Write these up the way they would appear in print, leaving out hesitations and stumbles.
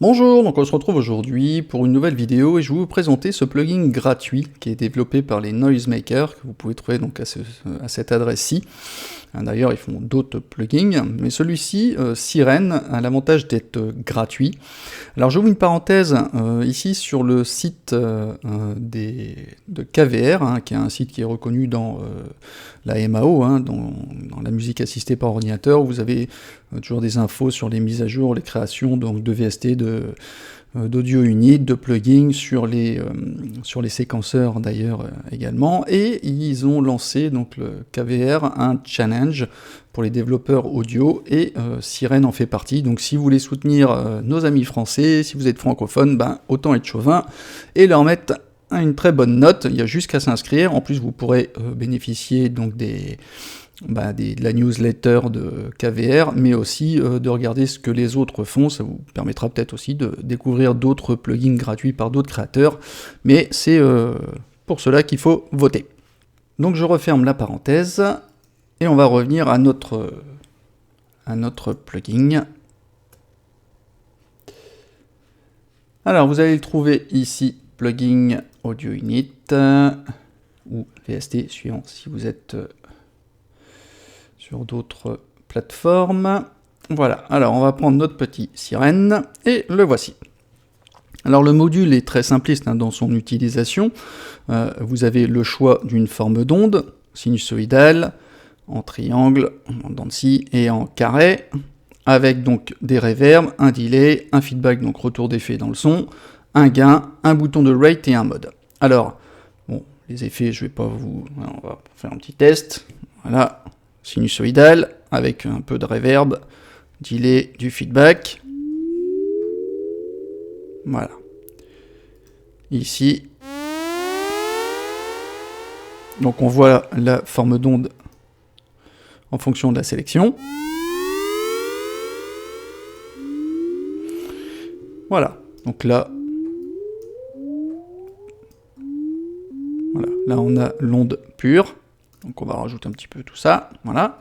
Bonjour, donc on se retrouve aujourd'hui pour une nouvelle vidéo et je vais vous présenter ce plugin gratuit qui est développé par les Noisemakers, que vous pouvez trouver donc à cette adresse-ci. D'ailleurs, ils font d'autres plugins, mais celui-ci, Sirène, a l'avantage d'être gratuit. Alors j'ouvre une parenthèse ici sur le site de KVR, hein, qui est un site qui est reconnu dans la MAO, hein, dans la musique assistée par ordinateur. Vous avez toujours des infos sur les mises à jour, les créations donc, de VST, d'audio unit, de plugins sur les séquenceurs d'ailleurs également, et ils ont lancé donc le KVR un challenge pour les développeurs audio et Sirène en fait partie. Donc si vous voulez soutenir nos amis français, si vous êtes francophone, ben autant être chauvin et leur mettre une très bonne note. Il y a juste qu'à s'inscrire. En plus vous pourrez bénéficier donc de la newsletter de KVR, mais aussi de regarder ce que les autres font. Ça vous permettra peut-être aussi de découvrir d'autres plugins gratuits par d'autres créateurs, mais c'est pour cela qu'il faut voter. Donc je referme la parenthèse, et on va revenir à notre plugin. Alors vous allez le trouver ici, plugin Audio Unit, ou VST, suivant si vous êtes sur d'autres plateformes. Voilà, alors on va prendre notre petit Sirène, et le voici. Alors le module est très simpliste dans son utilisation. Vous avez le choix d'une forme d'onde, sinusoïdale, en triangle, en dents de scie et en carré, avec donc des reverbs, un delay, un feedback, donc retour d'effet dans le son, un gain, un bouton de rate et un mode. Alors, bon, les effets, je vais pas vous... On va faire un petit test. Voilà, sinusoïdal, avec un peu de reverb, delay, du feedback. Voilà. Ici. Donc on voit la forme d'onde en fonction de la sélection. Voilà, donc là, on a l'onde pure, donc on va rajouter un petit peu tout ça, voilà.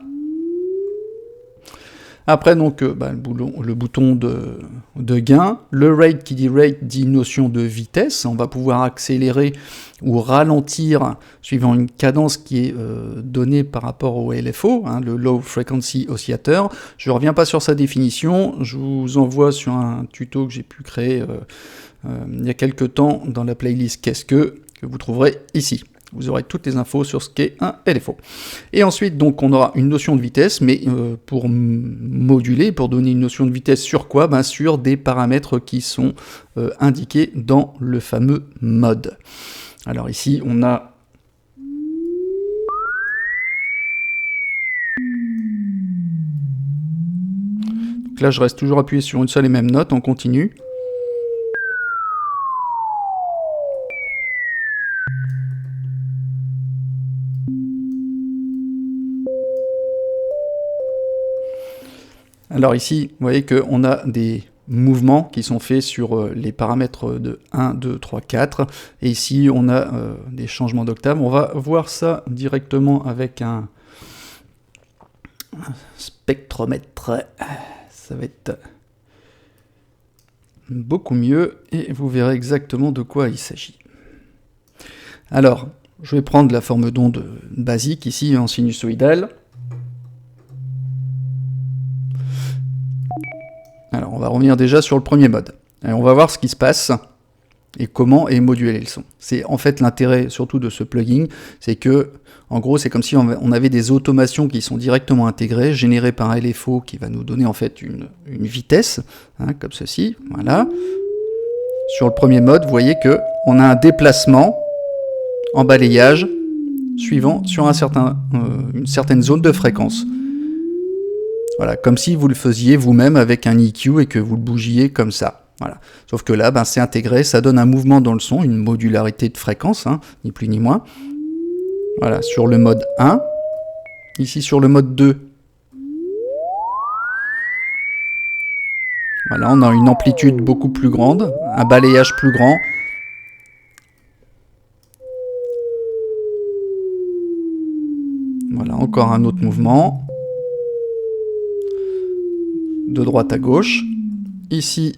Après, donc, le bouton de gain. Le rate, qui dit rate, dit notion de vitesse. On va pouvoir accélérer ou ralentir suivant une cadence qui est donnée par rapport au LFO, hein, le Low Frequency Oscillator. Je ne reviens pas sur sa définition. Je vous envoie sur un tuto que j'ai pu créer il y a quelques temps dans la playlist Qu'est-ce que vous trouverez ici. Vous aurez toutes les infos sur ce qu'est un LFO. Et ensuite, donc, on aura une notion de vitesse, mais pour moduler, pour donner une notion de vitesse sur quoi? Sur des paramètres qui sont indiqués dans le fameux mode. Alors ici, on a... Donc là, je reste toujours appuyé sur une seule et même note, on continue. Alors ici, vous voyez qu'on a des mouvements qui sont faits sur les paramètres de 1, 2, 3, 4. Et ici, on a des changements d'octave. On va voir ça directement avec un spectromètre. Ça va être beaucoup mieux et vous verrez exactement de quoi il s'agit. Alors, je vais prendre la forme d'onde basique ici en sinusoïdal. Alors, on va revenir déjà sur le premier mode. Et on va voir ce qui se passe et comment est modulé le son. C'est en fait l'intérêt surtout de ce plugin, c'est que, en gros, c'est comme si on avait des automations qui sont directement intégrées, générées par un LFO qui va nous donner en fait une vitesse, hein, comme ceci, voilà. Sur le premier mode, vous voyez que on a un déplacement en balayage suivant sur une certaine zone de fréquence. Voilà, comme si vous le faisiez vous-même avec un EQ et que vous le bougiez comme ça. Voilà. Sauf que là, c'est intégré, ça donne un mouvement dans le son, une modularité de fréquence, hein, ni plus ni moins. Voilà, sur le mode 1. Ici, sur le mode 2. Voilà, on a une amplitude beaucoup plus grande, un balayage plus grand. Voilà, encore un autre mouvement. De droite à gauche. Ici,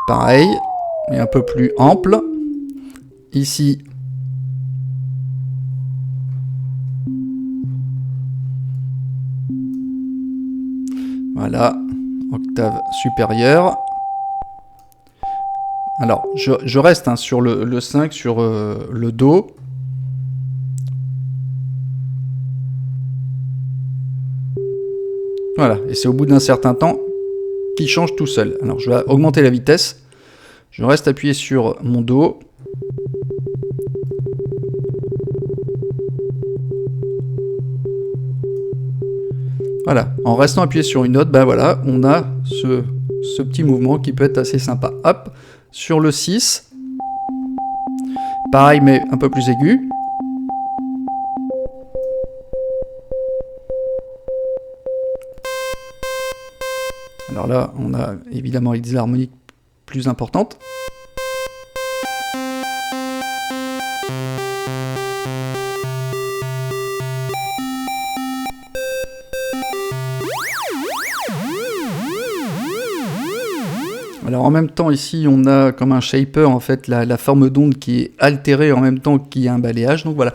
pareil, mais un peu plus ample. Ici, voilà, octave supérieure. Alors, je reste hein, sur le 5, sur le Do. Voilà, et c'est au bout d'un certain temps qu'il change tout seul. Alors, je vais augmenter la vitesse. Je reste appuyé sur mon Do. Voilà, en restant appuyé sur une note, ben voilà, on a ce petit mouvement qui peut être assez sympa. Hop, sur le 6, pareil mais un peu plus aigu. Alors là, on a évidemment avec des harmoniques plus importantes. Alors en même temps ici on a comme un shaper en fait la forme d'onde qui est altérée en même temps qu'il y a un balayage. Donc voilà,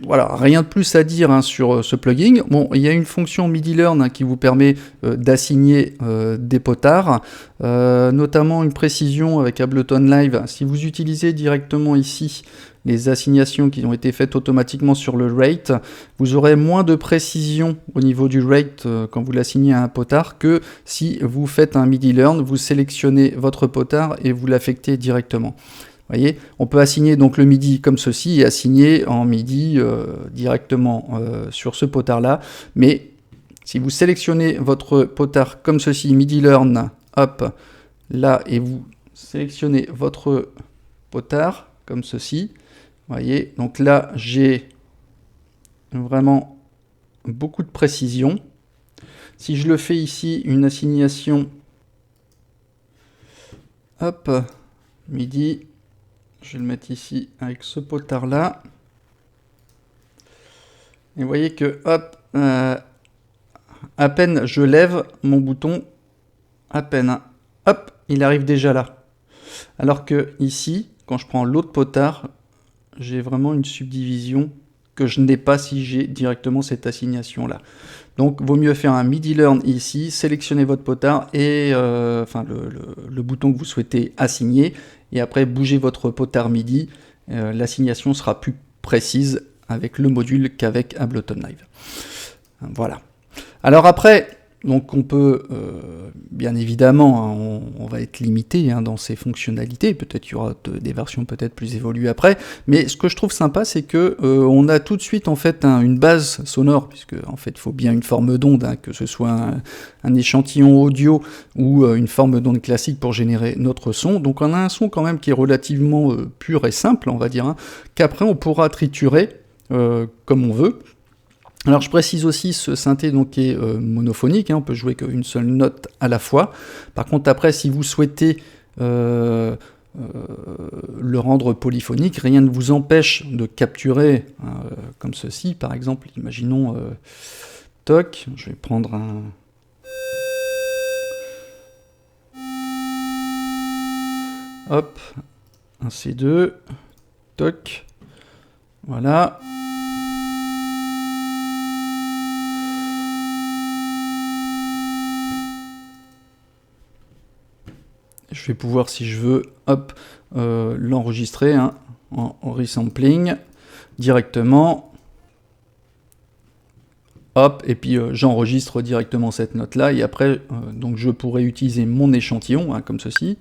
voilà, rien de plus à dire hein, sur ce plugin. Bon, il y a une fonction MIDI Learn hein, qui vous permet d'assigner des potards, notamment une précision avec Ableton Live. Si vous utilisez directement ici les assignations qui ont été faites automatiquement sur le rate, vous aurez moins de précision au niveau du rate quand vous l'assignez à un potard que si vous faites un MIDI Learn, vous sélectionnez votre potard et vous l'affectez directement. Vous voyez, on peut assigner donc le MIDI comme ceci et assigner en MIDI directement sur ce potard-là, mais si vous sélectionnez votre potard comme ceci, MIDI Learn, hop, là, et vous sélectionnez votre potard comme ceci, vous voyez, donc là, j'ai vraiment beaucoup de précision. Si je le fais ici, une assignation, hop, MIDI, je vais le mettre ici avec ce potard-là. Et vous voyez que, hop, à peine je lève mon bouton, à peine, hein, hop, il arrive déjà là. Alors que ici, quand je prends l'autre potard, j'ai vraiment une subdivision que je n'ai pas si j'ai directement cette assignation-là. Donc, vaut mieux faire un MIDI Learn ici, sélectionnez votre potard et enfin le bouton que vous souhaitez assigner, et après bougez votre potard MIDI. L'assignation sera plus précise avec le module qu'avec Ableton Live. Voilà. Alors après, donc on peut, bien évidemment, hein, on va être limité hein, dans ses fonctionnalités, peut-être qu'il y aura des versions peut-être plus évoluées après, mais ce que je trouve sympa, c'est que on a tout de suite en fait une base sonore, puisque en fait il faut bien une forme d'onde, hein, que ce soit un échantillon audio ou une forme d'onde classique pour générer notre son, donc on a un son quand même qui est relativement pur et simple, on va dire, hein, qu'après on pourra triturer comme on veut. Alors je précise aussi, ce synthé donc est monophonique, hein, on peut jouer qu'une seule note à la fois. Par contre après, si vous souhaitez le rendre polyphonique, rien ne vous empêche de capturer comme ceci, par exemple, imaginons toc, je vais prendre un... Hop, un C2, toc, voilà. Je vais pouvoir, si je veux, hop, l'enregistrer hein, en resampling directement. Hop, et puis j'enregistre directement cette note-là, et après, donc je pourrais utiliser mon échantillon, hein, comme ceci.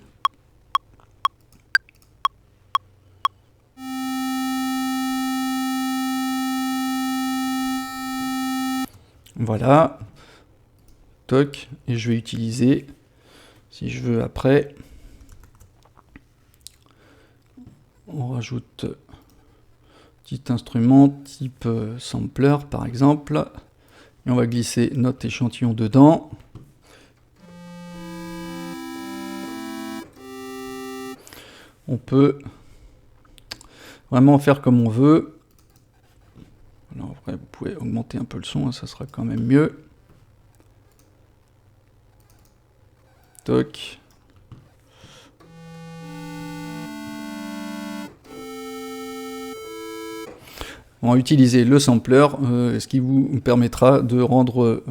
Voilà. Toc, et je vais utiliser, si je veux après, on rajoute petit instrument type sampler par exemple, et on va glisser notre échantillon dedans. On peut vraiment faire comme on veut. Là, en vrai, vous pouvez augmenter un peu le son, hein, ça sera quand même mieux. Toc. On va utiliser le sampler, ce qui vous permettra de rendre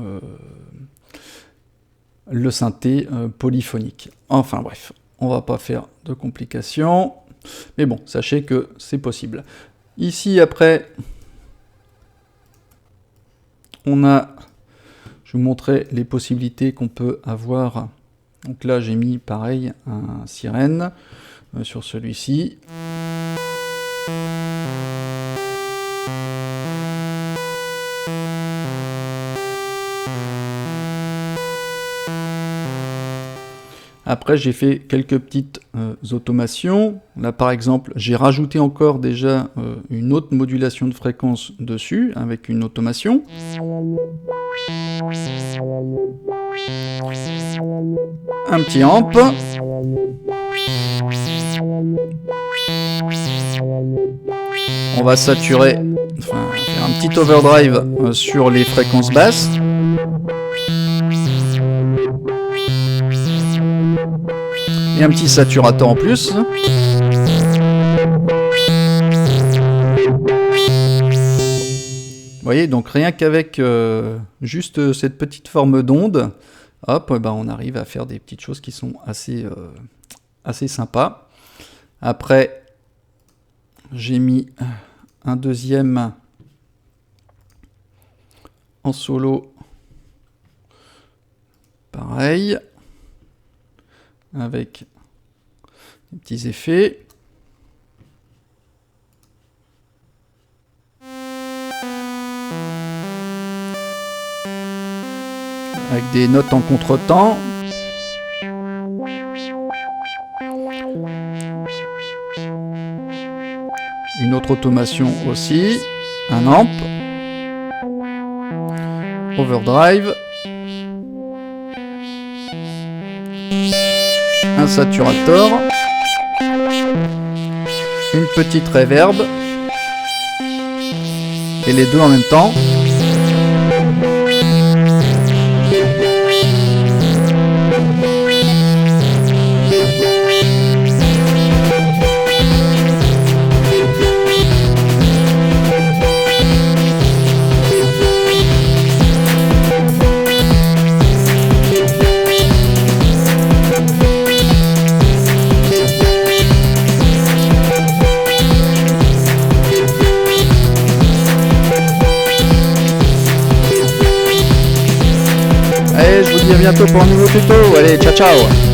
le synthé polyphonique. Enfin bref, on va pas faire de complications, mais bon, sachez que c'est possible. Ici, après, on a, je vous montrer les possibilités qu'on peut avoir. Donc là, j'ai mis pareil un sirène sur celui-ci. Après, j'ai fait quelques petites automations. Là, par exemple, j'ai rajouté encore déjà une autre modulation de fréquence dessus, avec une automation. Un petit amp. On va saturer, enfin, faire un petit overdrive sur les fréquences basses. Et un petit saturateur en plus. Vous voyez, donc rien qu'avec juste cette petite forme d'onde, hop, ben on arrive à faire des petites choses qui sont assez sympas. Après, j'ai mis un deuxième en solo. Pareil. Avec des petits effets. Avec des notes en contretemps. Une autre automation aussi. Un amp. Overdrive. Un saturator, une petite reverb, et les deux en même temps. Et je vous dis à bientôt pour un nouveau tuto. Allez, ciao ciao.